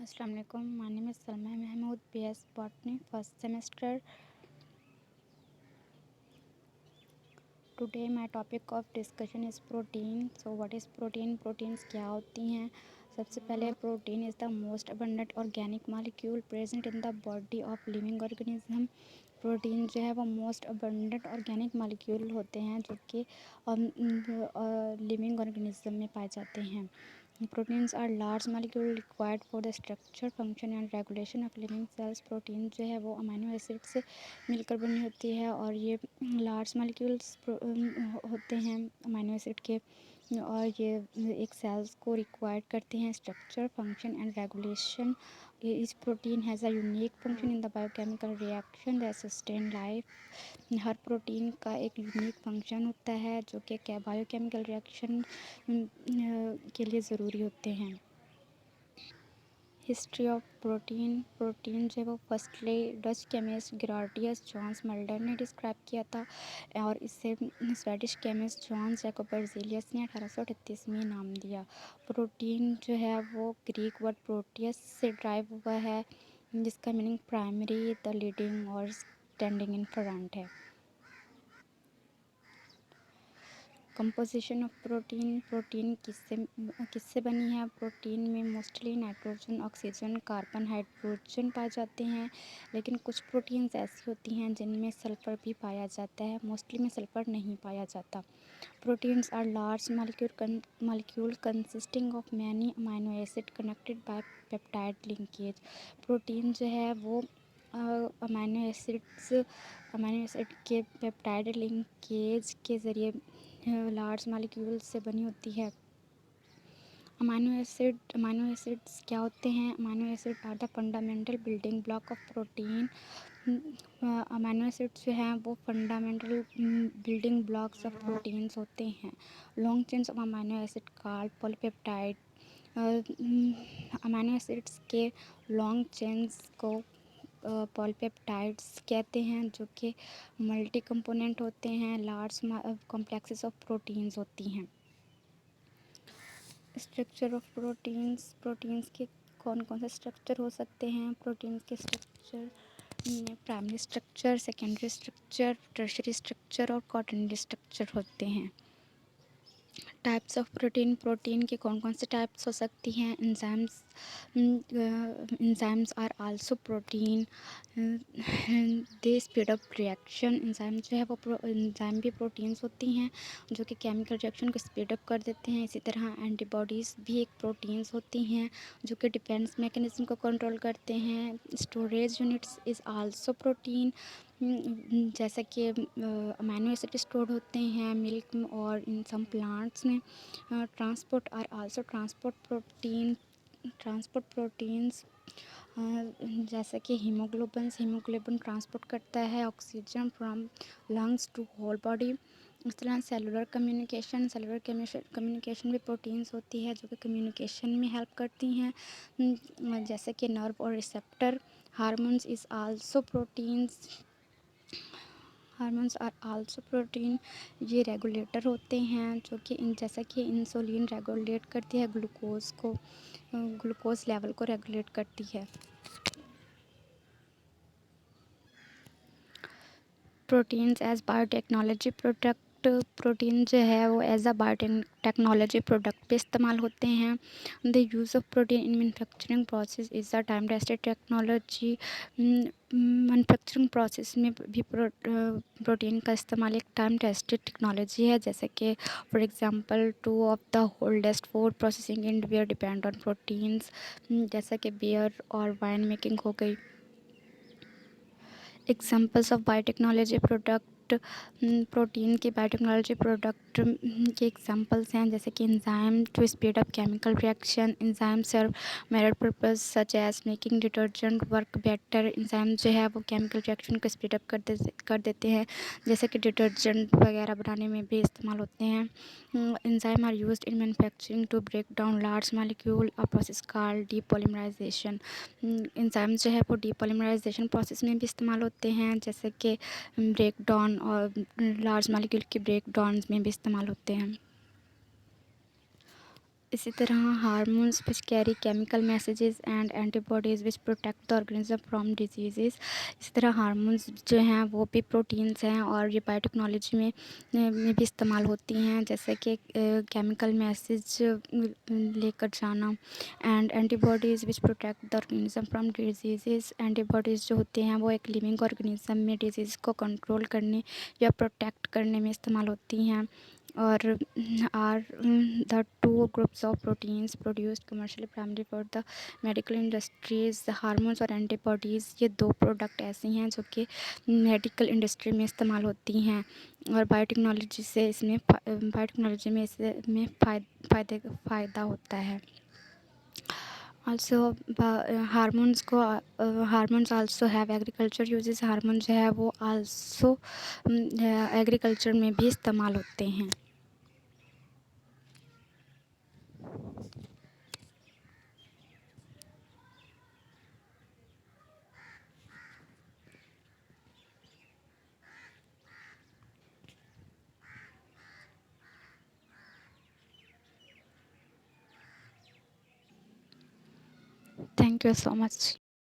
अस्सलाम वालेकुम, my name is Salma Mahmood, BS Botany, first semester. Today my topic of discussion is protein. So what is protein? Proteins क्या होती हैं? सबसे पहले protein is the most abundant organic molecule present in the body of living organism. Protein जो है वो most abundant organic molecule होते हैं जो कि लिविंग ऑर्गेनिज्म में पाए जाते हैं. Proteins are large molecule required for the structure function and regulation of living cells. Protein जो है वो अमीनो एसिड से मिलकर बनी होती है और ये लार्ज मॉलिक्यूल्स होते हैं अमीनो एसिड के, और ये एक सेल्स को रिक्वायर्ड करते हैं स्ट्रक्चर फंक्शन एंड रेगुलेशन. इस protein has a unique function in the biochemical reaction that sustain life. Her protein का एक यूनिक फंक्शन होता है जो कि क्या बायोकेमिकल रिएक्शन के लिए ज़रूरी होते हैं. History of protein. प्रोटीन जो है वो firstly Dutch chemist Gerardus Johannes Mulder ने डिस्क्राइब किया था और इससे Swedish chemist Jons Jacob Berzelius ने 1838 में नाम दिया. प्रोटीन जो है वो ग्रीक वर्ड प्रोटियस से ड्राइव हुआ है जिसका मीनिंग प्राइमरी, द लीडिंग और स्टैंडिंग इन फ्रंट है. Composition of protein. प्रोटीन किससे बनी है? प्रोटीन में mostly nitrogen, oxygen, carbon, hydrogen पाए जाते हैं, लेकिन कुछ प्रोटीन्स ऐसी होती हैं जिनमें सल्फ़र भी पाया जाता है. मोस्टली में सल्फ़र नहीं पाया जाता. Proteins are large molecule consisting of many amino acid connected by peptide linkage. Protein जो है वो अमीनो एसिड के पेप्टाइड लिंकेज के ज़रिए लार्ज मॉलिक्यूल से बनी होती है. अमीनो एसिड्स क्या होते हैं? Amino acid are the fundamental building block of protein. Amino acids जो हैं वो fundamental building blocks of proteins होते हैं. Long chains of amino acid called polypeptide. Amino acids के लॉन्ग चेन्स को पॉलीपेप्टाइड्स कहते हैं जो कि मल्टी कंपोनेंट होते हैं. लार्ज कॉम्प्लेक्सेस ऑफ प्रोटीन्स होती हैं. Structure of proteins. प्रोटीन्स के कौन कौन से स्ट्रक्चर हो सकते हैं? प्रोटीन्स के स्ट्रक्चर में primary structure, secondary structure, tertiary structure और क्वाटरनरी स्ट्रक्चर होते हैं. Types of protein. प्रोटीन के कौन कौन से टाइप्स हो सकती हैं? Enzymes are also protein. They speed up reaction. Enzyme जो है वो इंजाइम भी प्रोटीन्स होती हैं जो कि केमिकल रिएक्शन को स्पीड अप कर देते हैं. इसी तरह एंटीबॉडीज़ भी एक प्रोटीन्स होती हैं जो कि डिफेंस मैकेनिज्म को कंट्रोल करते हैं. Storage units is also protein. जैसा कि अमीनो एसिड स्टोर्ड होते हैं मिल्क में और इन सम प्लांट्स में. Transport are also transport proteins. जैसा कि हीमोग्लोबिन ट्रांसपोर्ट करता है oxygen from lungs to whole body. इस तरह सेलुलर कम्युनिकेशन भी प्रोटीन्स होती है जो कि कम्युनिकेशन में हेल्प करती हैं, जैसे कि नर्व और receptor. Hormones are also protein. ये रेगुलेटर होते हैं जो कि जैसा कि इंसुलिन रेगुलेट करती है ग्लूकोज लेवल को रेगुलेट करती है. Proteins as biotechnology product. Protein जो है वो एज अ बायोटेक्नोलॉजी प्रोडक्ट पे इस्तेमाल होते हैं. The use of protein in manufacturing process is a time tested technology. Manufacturing process में भी प्रोटीन का इस्तेमाल एक टाइम टेस्टेड टेक्नोलॉजी है. जैसे कि for example 2 of the oldest food processing industry depend on proteins, जैसा कि बियर और वाइन मेकिंग हो गई. Examples of biotechnology product. Protein के बायोटेक्नोलॉजी प्रोडक्ट के एग्जाम्पल्स हैं जैसे कि enzyme to speed up chemical reaction. Enzyme serve myriad purpose such as making detergent work better. Enzyme जो है वो केमिकल रिएक्शन को स्पीड अप कर देते हैं, जैसे कि डिटर्जेंट वगैरह बनाने में भी इस्तेमाल होते हैं. Enzyme are used in manufacturing to break down large molecule, a process called depolymerisation. Enzyme जो है वो डीपॉलीमराइजेशन प्रोसेस में भी इस्तेमाल होते हैं, जैसे कि ब्रेक डाउन और लार्ज मॉलिक्यूल के ब्रेक डाउन में भी इस्तेमाल होते हैं. इसी तरह hormones which carry chemical messages and antibodies which protect the organism from disease. इसी तरह हार्मोन्स जो हैं वो भी प्रोटीन्स हैं और ये बायोटेक्नोलॉजी में भी इस्तेमाल होती हैं, जैसे कि केमिकल मैसेज लेकर जाना। And antibodies which protect the organism from disease. Antibodies जो होते हैं वो एक लिविंग ऑर्गेनिज्म में डिजीज़ को कंट्रोल करने या प्रोटेक्ट करने में इस्तेमाल होती हैं। और are the two groups of proteins produced commercially primary for the medical industries. Hormones और एंटीबॉडीज़ ये दो प्रोडक्ट ऐसी हैं जो कि मेडिकल इंडस्ट्री में इस्तेमाल होती हैं और बायोटेक्नोलॉजी में इसमें फ़ायदा होता है। Also hormones also have agriculture uses. Hormone जो है वो आल्सो एग्रीकल्चर में भी इस्तेमाल होते हैं। Thank you so much.